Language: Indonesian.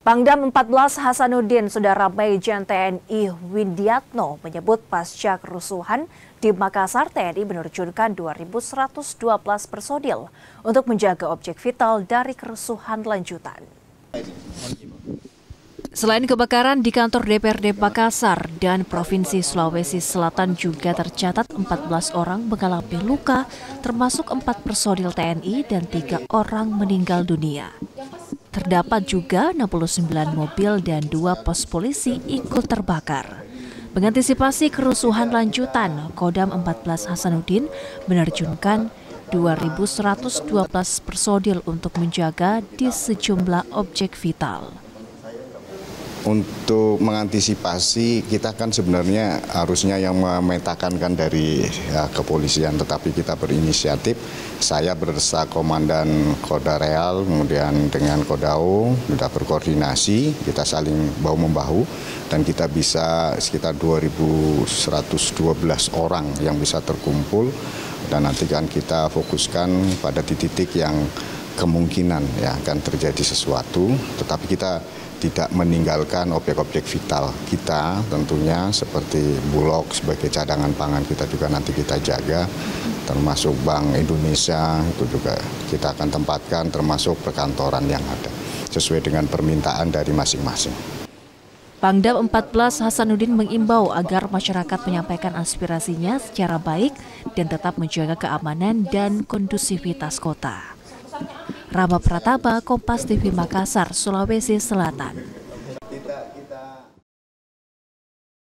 Pangdam 14 Hasanuddin Saudara Majen TNI Windiatno menyebut pasca kerusuhan di Makassar TNI menerjunkan 2.112 personil untuk menjaga objek vital dari kerusuhan lanjutan. Selain kebakaran di kantor DPRD Makassar dan Provinsi Sulawesi Selatan juga tercatat 14 orang mengalami luka, termasuk 4 personil TNI dan 3 orang meninggal dunia. Terdapat juga 69 mobil dan 2 pos polisi ikut terbakar. Mengantisipasi kerusuhan lanjutan, Kodam 14 Hasanuddin menerjunkan 2.112 personil untuk menjaga di sejumlah objek vital. Untuk mengantisipasi, kita kan sebenarnya harusnya yang memetakan kan dari kepolisian, tetapi kita berinisiatif. Saya bersama Komandan Koda Real, kemudian dengan Kodao, kita berkoordinasi, kita saling bahu-membahu, dan kita bisa sekitar 2.112 orang yang bisa terkumpul, dan nanti kan kita fokuskan pada titik-titik yang kemungkinan ya akan terjadi sesuatu, tetapi kita tidak meninggalkan objek-objek vital kita tentunya seperti Bulog sebagai cadangan pangan kita juga nanti kita jaga, termasuk Bank Indonesia itu juga kita akan tempatkan, termasuk perkantoran yang ada sesuai dengan permintaan dari masing-masing. Pangdam 14 Hasanuddin mengimbau agar masyarakat menyampaikan aspirasinya secara baik dan tetap menjaga keamanan dan kondusivitas kota. Rama Prataba, Kompas TV Makassar, Sulawesi Selatan.